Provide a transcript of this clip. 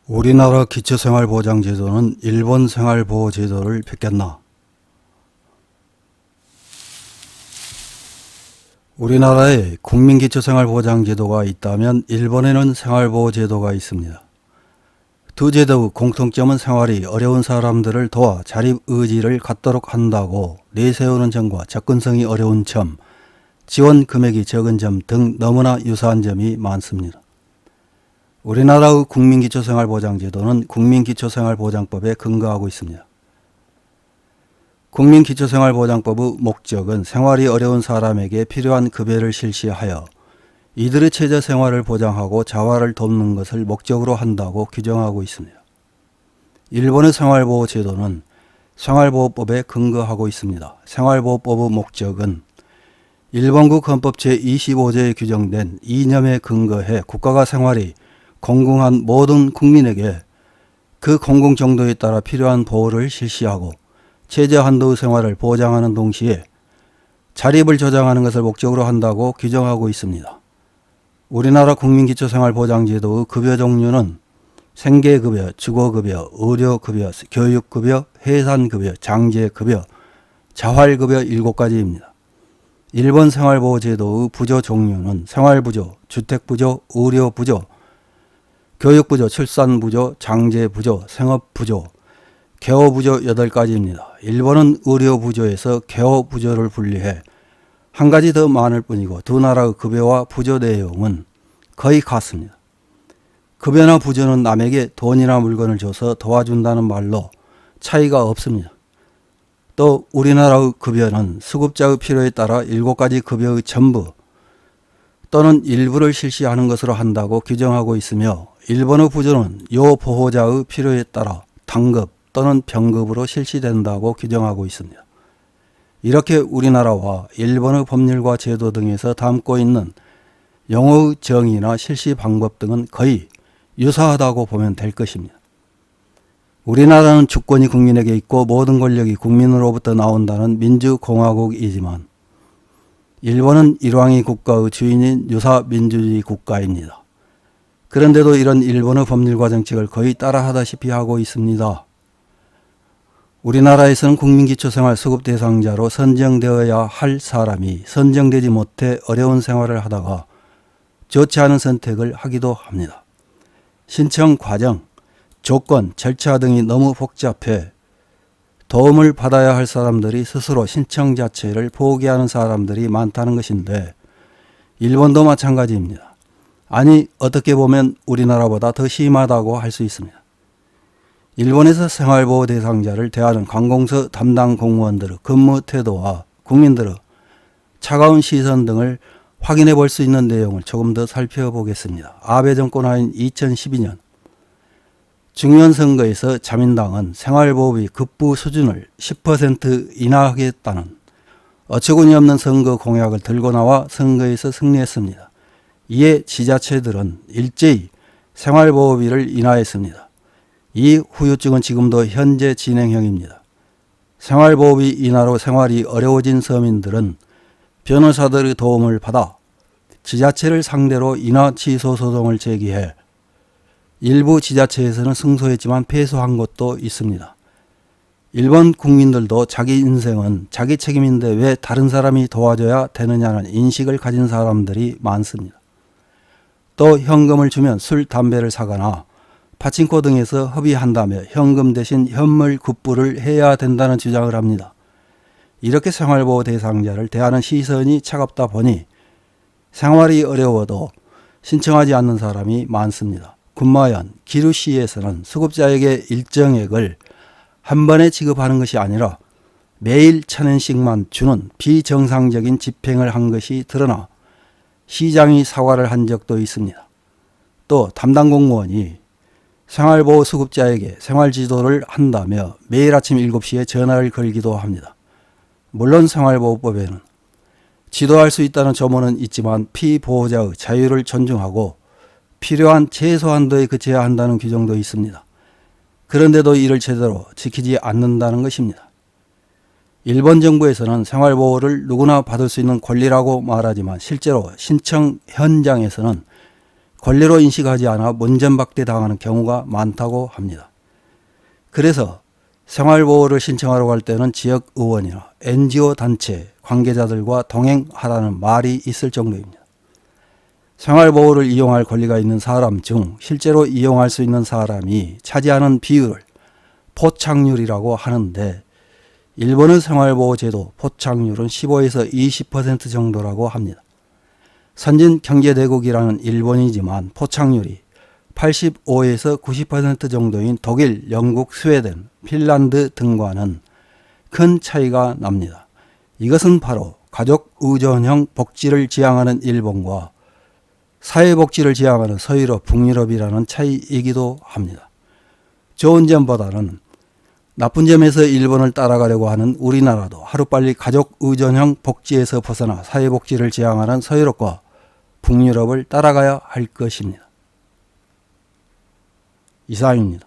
우리나라 기초생활보장제도는 일본 생활보호제도를 뺏겼나? 우리나라에 국민기초생활보장제도가 있다면 일본에는 생활보호제도가 있습니다. 두 제도의 공통점은 생활이 어려운 사람들을 도와 자립의지를 갖도록 한다고 내세우는 점과 접근성이 어려운 점, 지원 금액이 적은 점 등 너무나 유사한 점이 많습니다. 우리나라의 국민기초생활보장제도는 국민기초생활보장법에 근거하고 있습니다. 국민기초생활보장법의 목적은 생활이 어려운 사람에게 필요한 급여를 실시하여 이들의 최저생활을 보장하고 자활을 돕는 것을 목적으로 한다고 규정하고 있습니다. 일본의 생활보호제도는 생활보호법에 근거하고 있습니다. 생활보호법의 목적은 일본국 헌법 제25조에 규정된 이념에 근거해 국가가 생활이 공공한 모든 국민에게 그 공공 정도에 따라 필요한 보호를 실시하고 최저한도의 생활을 보장하는 동시에 자립을 조장하는 것을 목적으로 한다고 규정하고 있습니다. 우리나라 국민기초생활보장제도의 급여 종류는 생계급여, 주거급여, 의료급여, 교육급여, 해산급여, 장제급여, 자활급여 7가지입니다. 일본 생활보호제도의 부조 종류는 생활부조, 주택부조, 의료부조, 교육부조, 출산부조, 장제부조, 생업부조, 개호부조 8가지입니다. 일본은 의료부조에서 개호부조를 분리해 한 가지 더 많을 뿐이고 두 나라의 급여와 부조 내용은 거의 같습니다. 급여나 부조는 남에게 돈이나 물건을 줘서 도와준다는 말로 차이가 없습니다. 또 우리나라의 급여는 수급자의 필요에 따라 7가지 급여의 전부 또는 일부를 실시하는 것으로 한다고 규정하고 있으며 일본의 부조는 요 보호자의 필요에 따라 단급 또는 병급으로 실시된다고 규정하고 있습니다. 이렇게 우리나라와 일본의 법률과 제도 등에서 담고 있는 용어의 정의나 실시 방법 등은 거의 유사하다고 보면 될 것입니다. 우리나라는 주권이 국민에게 있고 모든 권력이 국민으로부터 나온다는 민주공화국이지만 일본은 일왕이 국가의 주인인 유사민주주의 국가입니다. 그런데도 이런 일본의 법률과 정책을 거의 따라하다시피 하고 있습니다. 우리나라에서는 국민기초생활 수급 대상자로 선정되어야 할 사람이 선정되지 못해 어려운 생활을 하다가 좋지 않은 선택을 하기도 합니다. 신청 과정, 조건, 절차 등이 너무 복잡해 도움을 받아야 할 사람들이 스스로 신청 자체를 포기하는 사람들이 많다는 것인데 일본도 마찬가지입니다. 아니 어떻게 보면 우리나라보다 더 심하다고 할 수 있습니다. 일본에서 생활보호 대상자를 대하는 관공서 담당 공무원들의 근무 태도와 국민들의 차가운 시선 등을 확인해 볼 수 있는 내용을 조금 더 살펴보겠습니다. 아베 정권 하인 2012년 중의원 선거에서 자민당은 생활보호비 급부 수준을 10% 인하하겠다는 어처구니 없는 선거 공약을 들고 나와 선거에서 승리했습니다. 이에 지자체들은 일제히 생활보호비를 인하했습니다. 이 후유증은 지금도 현재 진행형입니다. 생활보호비 인하로 생활이 어려워진 서민들은 변호사들의 도움을 받아 지자체를 상대로 인하 취소 소송을 제기해 일부 지자체에서는 승소했지만 패소한 곳도 있습니다. 일본 국민들도 자기 인생은 자기 책임인데 왜 다른 사람이 도와줘야 되느냐는 인식을 가진 사람들이 많습니다. 또 현금을 주면 술, 담배를 사거나 파친코 등에서 협의한다며 현금 대신 현물 급부를 해야 된다는 주장을 합니다. 이렇게 생활보호 대상자를 대하는 시선이 차갑다 보니 생활이 어려워도 신청하지 않는 사람이 많습니다. 군마현, 기루시에서는 수급자에게 일정액을 한 번에 지급하는 것이 아니라 매일 1,000엔씩만 주는 비정상적인 집행을 한 것이 드러나 시장이 사과를 한 적도 있습니다. 또 담당 공무원이 생활보호 수급자에게 생활지도를 한다며 매일 아침 7시에 전화를 걸기도 합니다. 물론 생활보호법에는 지도할 수 있다는 조문은 있지만 피보호자의 자유를 존중하고 필요한 최소한도에 그쳐야 한다는 규정도 있습니다. 그런데도 이를 제대로 지키지 않는다는 것입니다. 일본 정부에서는 생활보호를 누구나 받을 수 있는 권리라고 말하지만 실제로 신청 현장에서는 권리로 인식하지 않아 문전박대 당하는 경우가 많다고 합니다. 그래서 생활보호를 신청하러 갈 때는 지역의원이나 NGO 단체 관계자들과 동행하라는 말이 있을 정도입니다. 생활보호를 이용할 권리가 있는 사람 중 실제로 이용할 수 있는 사람이 차지하는 비율을 포착률이라고 하는데, 일본의 생활보호제도 포착률은 15에서 20% 정도라고 합니다. 선진 경제대국이라는 일본이지만 포착률이 85에서 90% 정도인 독일, 영국, 스웨덴, 핀란드 등과는 큰 차이가 납니다. 이것은 바로 가족 의존형 복지를 지향하는 일본과 사회복지를 지향하는 서유럽, 북유럽이라는 차이이기도 합니다. 좋은 점보다는 나쁜 점에서 일본을 따라가려고 하는 우리나라도 하루빨리 가족 의존형 복지에서 벗어나 사회복지를 지향하는 서유럽과 북유럽을 따라가야 할 것입니다. 이상입니다.